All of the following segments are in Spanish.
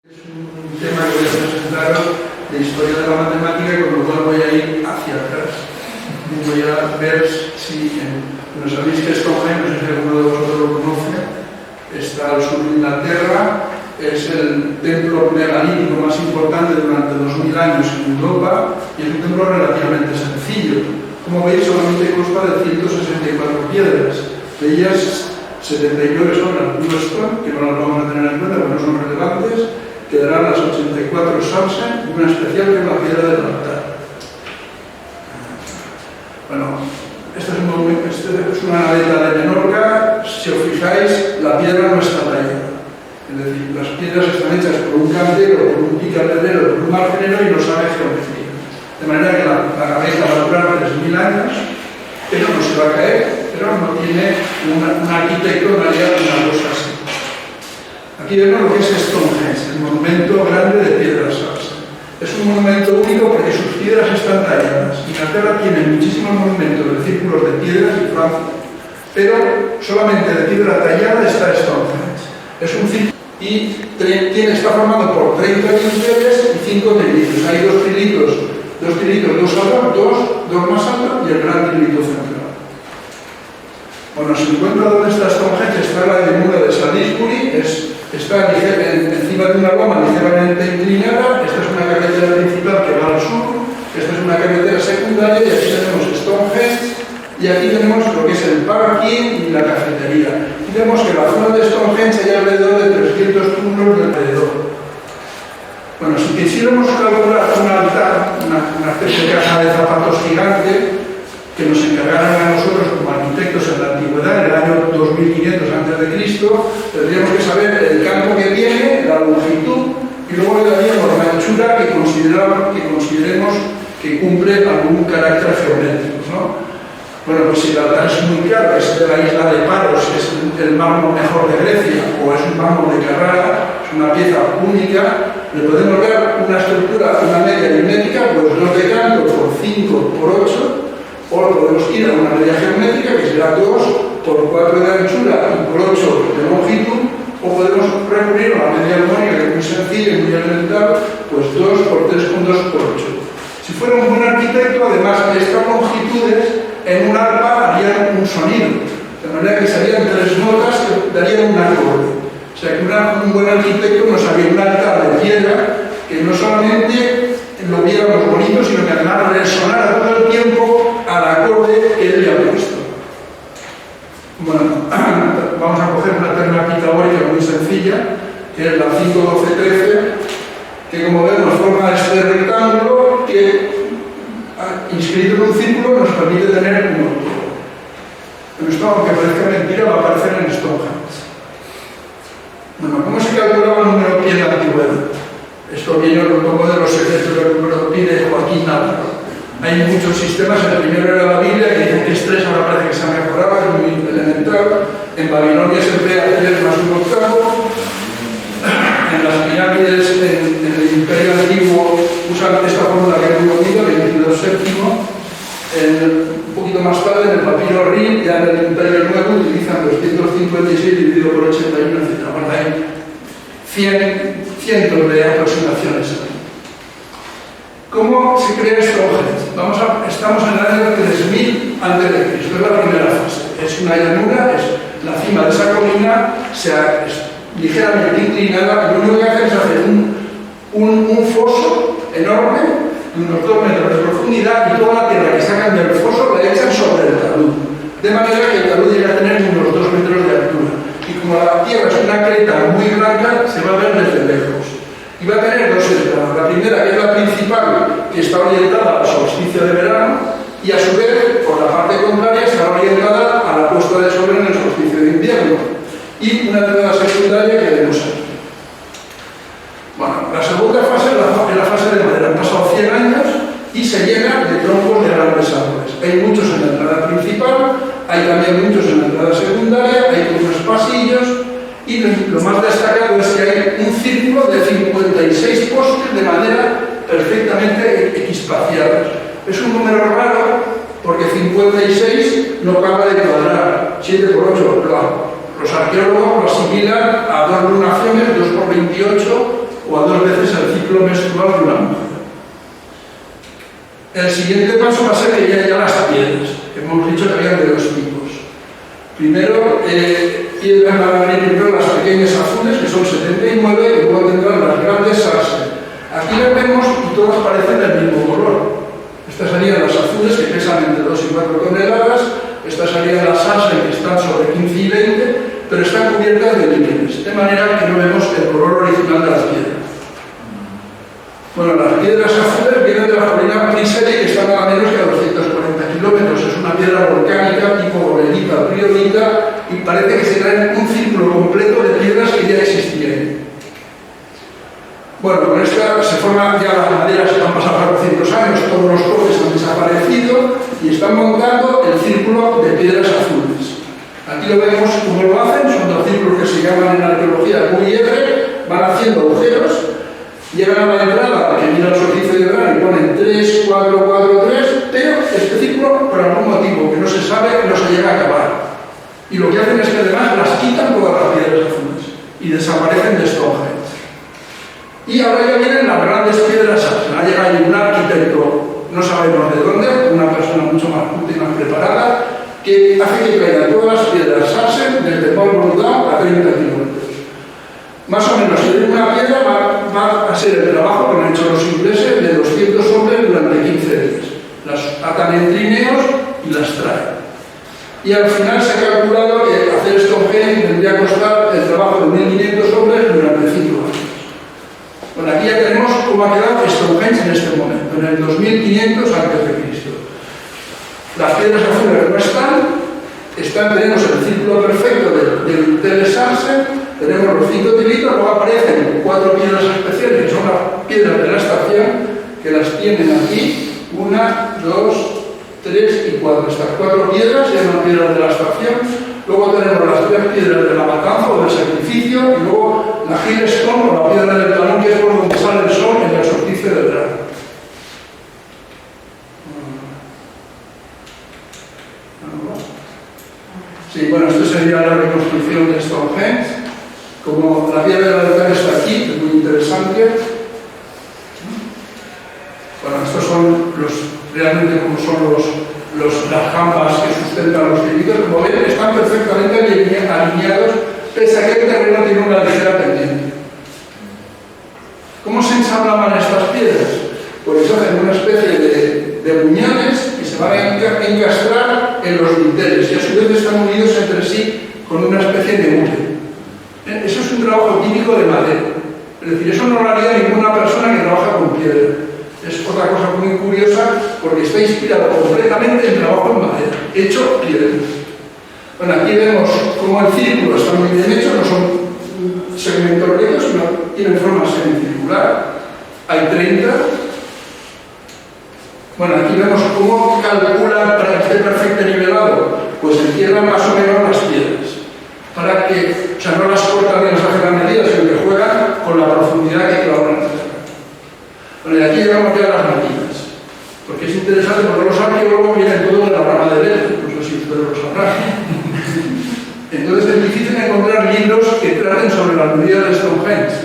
Es un tema que voy a presentaros de historia de la matemática y con lo cual voy a ir hacia atrás. Voy a ver si, bueno, sabéis que Stonehenge, no sé si alguno de vosotros lo conoce, está al sur de Inglaterra, es el templo megalítico más importante durante 2000 años en Europa y es un templo relativamente sencillo. Como veis, solamente consta de 164 piedras. De ellas, 79 son las Blue Stone, que no las vamos a tener en cuenta porque no son relevantes. Quedarán las 84 Samsen y una especial que es la piedra del altar. Bueno, esta es una naveta de Menorca. Si os fijáis, la piedra no está tallada. Es decir, las piedras están hechas por un cantero, por un picaperrero, por un margenero y no sabe geometría. De manera que la cabeza va a durar 3000 años, pero no se va a caer, pero no tiene un arquitecto realizado una cosa así. Aquí vemos lo que es Stonehenge, el monumento grande de piedras Samsen. Es un monumento único porque sus piedras están talladas. Inglaterra tiene muchísimos monumentos de círculos de piedras y Francia, pero solamente de piedra tallada está Stonehenge. Es un círculo y está formado por 30 niveles y 5 trillitos. Hay dos trillitos, dos más altos y el gran trilito central. Bueno, se encuentra donde está Stonehenge, está la llanura de Salisbury, está encima de una loma ligeramente inclinada. Esta es una carretera principal que va al sur, esta es una carretera secundaria y aquí tenemos Stonehenge y aquí tenemos lo que es el parking y la cafetería. Y vemos que la zona de Stonehenge hay alrededor de 300 túmulos de alrededor. Bueno, si quisiéramos calcular un altar, una especie de caja de zapatos gigante que nos encargaron a nosotros como arquitectos en la antigüedad, en el año 2500 a.C., tendríamos que saber el campo que tiene, la longitud, y luego le daríamos la anchura que consideremos que cumple algún carácter geométrico, ¿no? Bueno, pues si el altar es muy caro, es de la isla de Paros, es el mármol mejor de Grecia, o es un mármol de Carrara, es una pieza única, le podemos dar una estructura, una media aritmética, pues 2 de canto por 5 por 8, o podemos ir a una media geométrica que será 2 por 4 de anchura y por 8 de longitud, o podemos recurrir a una media armónica que es muy sencilla y muy elemental, pues 2 por 3 con 2 por 8. Si fuera un buen arquitecto, además de estas longitudes, en un arpa harían un sonido, de manera que salían 3 notas que darían un acorde. O sea que un buen arquitecto nos haría un altar de piedra que no solamente lo viéramos bonito, sino que además resonara todo el tiempo al acorde que él le ha puesto. Bueno, vamos a coger una terna pitagórica muy sencilla, que es la 5, 12, 13, que como vemos forma este rectángulo que, inscrito en un círculo, nos permite tener un octógono. Pero esto, aunque parezca mentira, va a aparecer en Stonehenge. Bueno, ¿cómo se calculaba el número pi en la antigüedad? Esto viene un poco de los secretos del número pi de Joaquín Navarro. Hay muchos sistemas, el primero era la Biblia, que dicen que es 3, ahora parece que se ha mejorado, es muy elemental. En Babilonia se emplea 3 más un octavo. En las pirámides, en el Imperio Antiguo, usan esta fórmula que es muy bonita, 22 séptimo. Un poquito más tarde, en el papiro Rin, ya en el Imperio Nuevo, utilizan 256 dividido por 81, etc. Bueno, hay cientos de aproximaciones. ¿Cómo se crea Stonehenge? Estamos en el año 3000 a.C., es la primera fase. Es una llanura, es la cima de esa colina, es ligeramente inclinada, y lo único que hace es hacer un foso enorme, de unos 2 metros de profundidad, y toda la tierra que sacan del foso la echan sobre el talud. De manera que el talud llega a tener unos 2 metros de altura. Y como la tierra es una creta muy blanca, se va a ver desde lejos. Y va a tener 2 entradas. La primera, que es la principal, que está orientada al solsticio de verano, y a su vez, por la parte contraria, está orientada a la puesta de sol en el solsticio de invierno. Y una entrada secundaria que vemos aquí. Bueno, la segunda fase es la fase de madera. Han pasado 100 años y se llena de troncos de grandes árboles. Hay muchos en la entrada principal, hay también muchos en la entrada secundaria, hay unos pasillos. Y lo más destacado es que hay un círculo de 56 postes de madera perfectamente equispaciados. Es un número raro porque 56 no acaba de cuadrar, 7 por 8. Los arqueólogos lo asimilan a 2 lunaciones, 2 por 28, o a 2 veces el ciclo menstrual de una mujer. El siguiente paso va a ser que ya las piedras. Hemos dicho que había de 2 tipos. Primero, piedras van a venir primero las pequeñas azules, que son 79, y luego tendrán las grandes sarsen. Aquí las vemos y todas parecen del mismo color. Estas serían las azules, que pesan entre 2 y 4 toneladas. Estas serían las sarsen, que están sobre 15 y 20, pero están cubiertas de líneas, de manera que no vemos el color original de las piedras. Bueno, las piedras azules vienen de la colina Priseri, que está nada menos que a 240 kilómetros. Es una piedra volcánica tipo golerita, priolita, y parece que se trae un círculo completo de piedras que ya existían. Bueno, con esta se forman ya las maderas que han pasado 400 años, todos los cortes han desaparecido y están montando el círculo de piedras azules. Aquí lo vemos cómo lo hacen, son 2 círculos que se llaman en arqueología Q y R, van haciendo agujeros, llegan a la entrada, que mira el solsticio de verano y ponen 3, 4, 4, 3, pero este círculo, por algún motivo que no se sabe, no se llega a acabar. Y lo que hacen es que además las quitan todas las piedras azules y desaparecen de Stonehenge. Y ahora ya vienen las grandes piedras sarsen. Ha llegado un arquitecto, no sabemos de dónde, una persona mucho más culta y más preparada, que hace que traigan todas las piedras sarsen desde Pont Roudin a 30 kilómetros. Más o menos, una piedra va a ser el trabajo que han hecho los ingleses de 200 hombres durante 15 días. Las atan en trineos y las traen. Y al final se ha calculado que hacer Stonehenge tendría que costar el trabajo de 1.500 hombres durante 5 años. Bueno, aquí ya tenemos cómo ha quedado Stonehenge en este momento, en el 2500 a.C. Las piedras azules no están, tenemos el círculo perfecto del Tele Sarsen, tenemos los 5 tilitos, luego aparecen 4 piedras especiales, que son las piedras de la estación, que las tienen aquí, 1, 2, 3 y 4. Estas 4 piedras se llaman piedras de la estación. Luego tenemos las 3 piedras de la matanza o del sacrificio, y luego la Hill Stone o la piedra del talón, que es por donde sale el sol en el solsticio de verano. Sí, bueno, esto sería la reconstrucción de Stonehenge. Como la piedra del altar está aquí, es muy interesante. Bueno, estos son realmente como son las jambas que sustentan los tilitos. Como ven, están perfectamente alineados, pese a que el terreno tiene una ligera pendiente. ¿Cómo se ensamblaban estas piedras? Pues se hacen una especie de buñones que se van a encastrar en los dinteles y a su vez están unidos entre sí con una especie de mule. Eso es un trabajo típico de madera. Es decir, eso no lo haría ninguna persona que trabaja con piedra. Es otra cosa muy curiosa porque está inspirado completamente en trabajo en madera, hecho piedra. Bueno, aquí vemos cómo el círculo está muy bien hecho, no son segmentos rectos, sino tienen forma semicircular. Hay 30. Bueno, aquí vemos cómo calculan para que esté perfecto nivelado. Pues encierran más o menos las piedras. Para que, o sea, no las cortan ni las hacen a medida, sino que juegan con la profundidad que clavan en la tierra. Bueno, y aquí llegamos ya a las medidas. Porque es interesante, porque los arqueólogos vienen todos de la rama de letra, no sé si ustedes lo sabrán. Entonces es difícil encontrar libros que traten sobre las medidas de Stonehenge.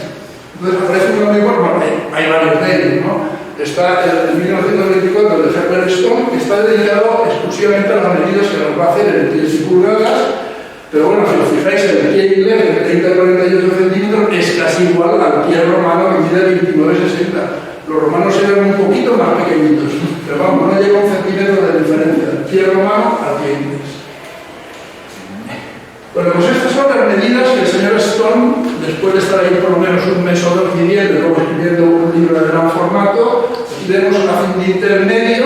Entonces aparece uno muy bueno, hay varios de ellos, ¿no? Está el 1924 de Herbert Stone, que está dedicado exclusivamente a las medidas que nos va a hacer en pies y pulgadas, pero bueno, si os fijáis, el pie inglés de 30 a 48 centímetros es casi igual al pie romano que mide 29,60. Los romanos eran un poquito más pequeñitos, pero vamos, no llega 1 centímetro de diferencia del pie romano al pie inglés. Bueno, pues estas son las medidas que el señor Stone, después de estar ahí por lo menos un mes o dos viviendo y luego escribiendo un libro de gran formato, vemos hace un intermedio,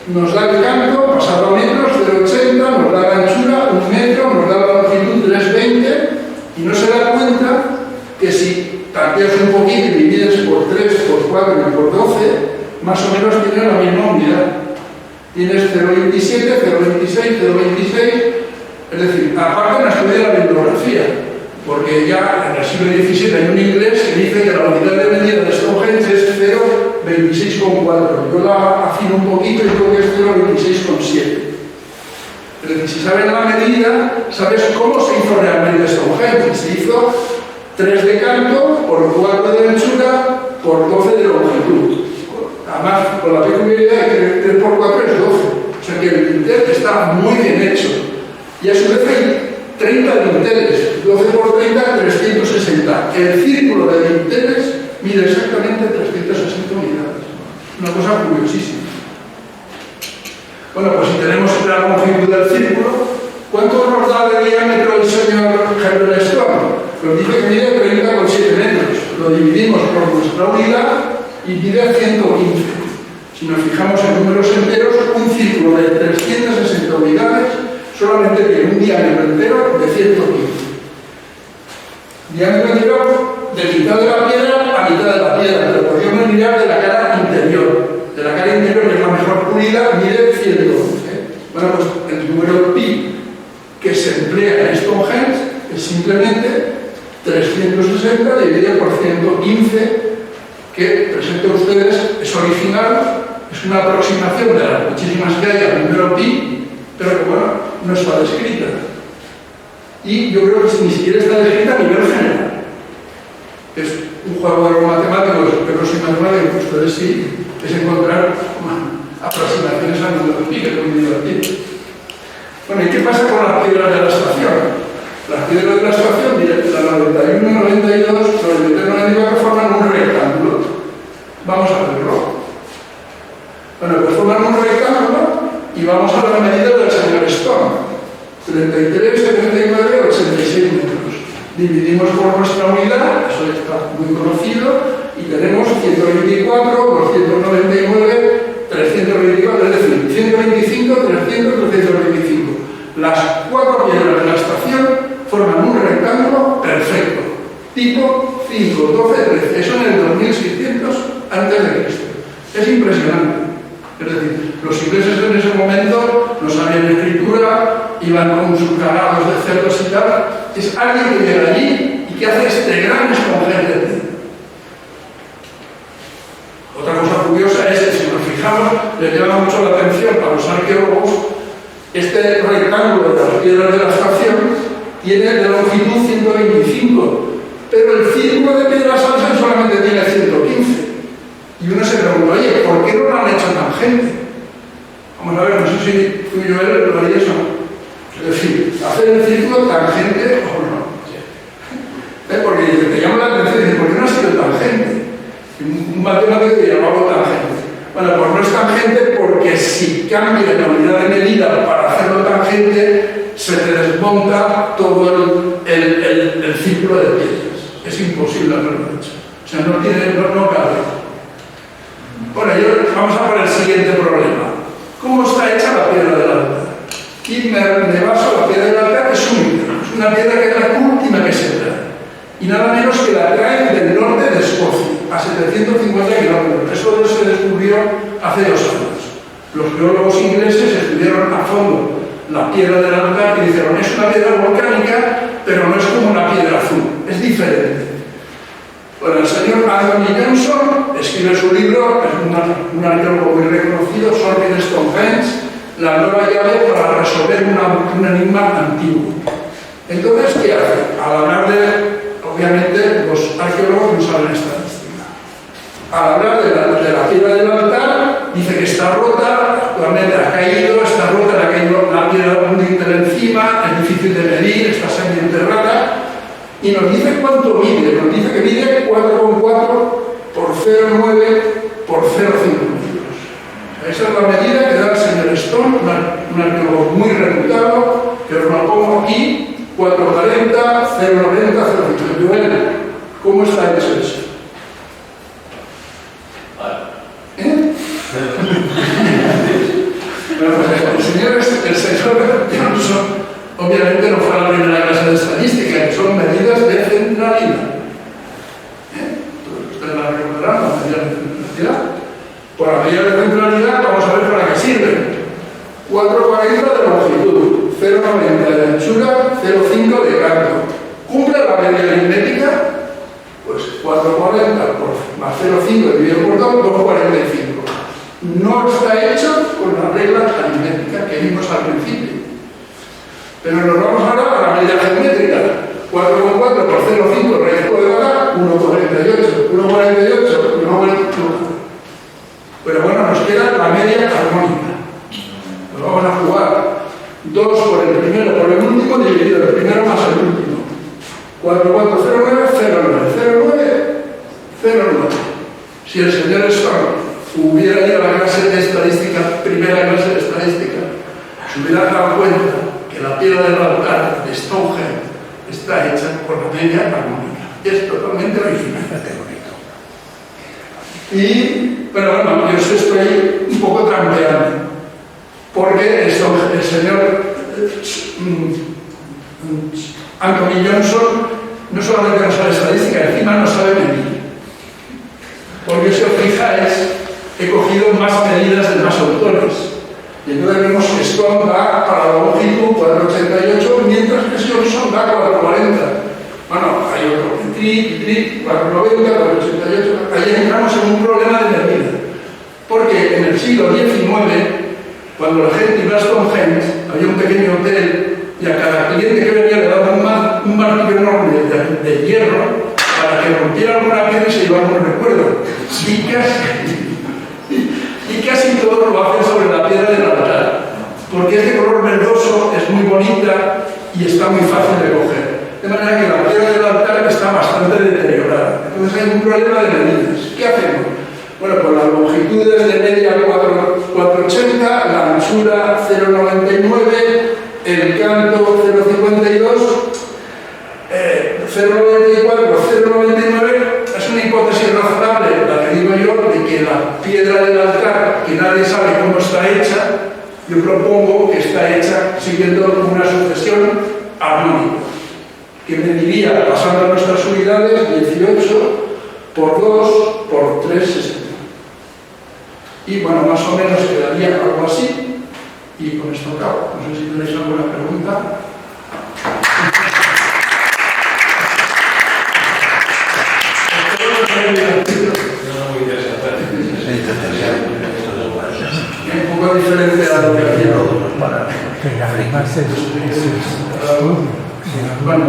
nos da el canto, pasado a metros, 0,80, nos da la anchura, 1 metro, nos da la longitud, 3,20, y no se da cuenta que si tanteas un poquito y divides por 3, por 4 y por 12, más o menos tiene la misma unidad. Tienes 0,27, 0,26, 0,26. Es decir, aparte no estudia la bibliografía, porque ya en el siglo XVII hay un inglés que dice que la unidad de medida de Stonehenge es 0,26,4. Yo la afino un poquito y creo que es 0,26,7. Es decir, si sabes la medida, sabes cómo se hizo realmente Stonehenge. Se hizo 3 de canto por 4 de anchura por 12 de longitud. Además, con la peculiaridad de que 3 por 4 es 12. O sea que el dintel está muy bien hecho. Y a su vez hay 30 dinteles. 12 por 30, 360. El círculo de dinteles mide exactamente 360 unidades. Una cosa curiosísima. Bueno, pues si tenemos la longitud del círculo, ¿cuánto nos da de diámetro el señor Herbert Stone? Nos dice que mide 30,7 metros. Lo dividimos por nuestra unidad y mide 115. Si nos fijamos en números enteros, un círculo de 360 unidades solamente tiene un diámetro entero de 115. Diámetro entero de mitad de la piedra a mitad de la piedra, pero podríamos mirar de la cara interior. De la cara interior, que es la mejor pulida, mide 111. Bueno, pues el número pi que se emplea en Stonehenge es simplemente 360 dividido por 115, que presento a ustedes, es original, es una aproximación de las muchísimas que hay al número pi, pero que bueno, no está descrita. Y yo creo que ni siquiera está descrita a nivel general. Es un juego de los matemáticos, pero sin matemáticos, ustedes sí, es encontrar aproximaciones al número pi, que es muy divertido. Bueno, ¿y qué pasa con las piedras de la estación? Las piedras de la estación, la 91, 92, 93, 94, forman un rectángulo. Vamos a verlo. Bueno, pues forman un rectángulo y vamos a la medida del señor Stone. 33, 79, 86 metros. Dividimos por nuestra unidad, eso está muy conocido, y tenemos 124, 299, 324, es decir, 125, 300, 325. Las 4 piedras de la estación forman un rectángulo perfecto, tipo 5, 12, 13. Eso en el 2600 a.C. Es impresionante. Es decir, los ingleses en ese momento no sabían escritura, iban con sus cagados de cerdos y tal. Es alguien que llega allí y que hace este gran escogente. Otra cosa curiosa es que si nos fijamos, les llama mucho la atención a los arqueólogos, este rectángulo de las piedras de la estación tiene de longitud 125, pero el círculo de piedras alzas solamente tiene 115. Y uno se pregunta, oye, ¿por qué no lo han hecho tangente? Vamos a ver, no sé si tú y yo lo harías o no. Es decir, hacer el círculo tangente o no. Porque te llama la atención y dice, ¿por qué no ha sido tangente? Un matemático diría, lo hago tangente. Bueno, pues no es tangente porque si cambia la unidad de medida para hacerlo tangente, se te desmonta todo el círculo de piedras. Es imposible haberlo hecho. O sea, no cabe. Bueno, vamos a por el siguiente problema. ¿Cómo está hecha la piedra del altar? Y me baso, la piedra del altar es única. Es una piedra que es la última que se trae. Y nada menos que la traen del norte de Escocia, a 750 kilómetros. Eso se descubrió hace 2 años. Los geólogos ingleses estudiaron a fondo la piedra del altar y dijeron, es una piedra volcánica, pero no es como una piedra azul, es diferente. Bueno, el señor Anthony Johnson escribe su libro, es un arqueólogo muy reconocido, Solving Stonehenge, la nueva llave para resolver un enigma antiguo. Entonces, ¿qué hace? Al hablar de, obviamente, los arqueólogos no saben estadística. Al hablar de la piedra del altar, dice que está rota, actualmente ha caído, está rota, le ha caído la piedra de un dintel encima, es difícil de medir, está semi-enterrada. Y nos dice cuánto mide, nos dice que mide 4,4 por 0,9 por 0,5 metros. Esa es la medida que da el señor Stone, un arqueólogo muy reputado, que os lo pongo aquí, 4,40, 0,90, 0,5. ¿Cómo está hecho eso? Bueno, pues el señor Johnson obviamente no fue la primera clase de estadística, que son medidas de centralidad. Ustedes la recordarán, las medidas de centralidad. Por la medida de centralidad, vamos a ver para qué sirven. 4,40 de longitud, 0,90 de anchura, 0,5 de canto. ¿Cumple la media aritmética? Pues 4,40 más 0,5 dividido por 2, 2,45. No está hecho con la regla aritmética que vimos al principio. Pero nos vamos ahora a la medida geométrica. 4,4 por 0,5 raíz 48, no vuelve nunca. Pero bueno, nos queda la media armónica. Nos vamos a jugar 2 por el primero, por el último, dividido el primero más el último. 4, 4, 0, 9, 0, 9, 0, 9, 0, 9. Si el señor Stone hubiera ido a la clase de estadística, primera clase de estadística, se hubiera dado cuenta que la piedra del altar de Stonehenge está hecha por la media armónica. Es totalmente original. Y, bueno, yo estoy un poco trampeando, porque el señor Anthony Johnson no solamente no sabe estadística, encima no sabe medir. Porque si os fijáis, he cogido más medidas de más autores. Y entonces vemos que Stone da para la longitud 488, mientras que Johnson da 440. Bueno, hay otro Tri, 490, 488. Ahí entramos en un problema de medida. Porque en el siglo XIX, cuando la gente iba a Stonehenge, había un pequeño hotel y a cada cliente que venía le daban un martillo enorme de hierro para que rompiera alguna piedra y se llevara un recuerdo. Y casi todos lo hacen sobre la piedra del altar, porque es de color verdoso, es muy bonita y está muy fácil de coger. De manera que la piedra del altar está bastante deteriorada. Entonces hay un problema de medidas. ¿Qué hacemos? Bueno, pues las longitudes de media 480, la anchura 0,99, el canto 0,52, 0,94, 0,99, es una hipótesis razonable, la que digo yo, de que la piedra del altar, que nadie sabe cómo está hecha, yo propongo que está hecha siguiendo una sucesión armónica, que mediría, pasando nuestras unidades, 18 por 2 por 3,60. Y bueno, más o menos quedaría algo así, y con esto acabo. No sé si tenéis alguna pregunta. Un poco diferente a lo que había. Pero además es estudio. Bueno,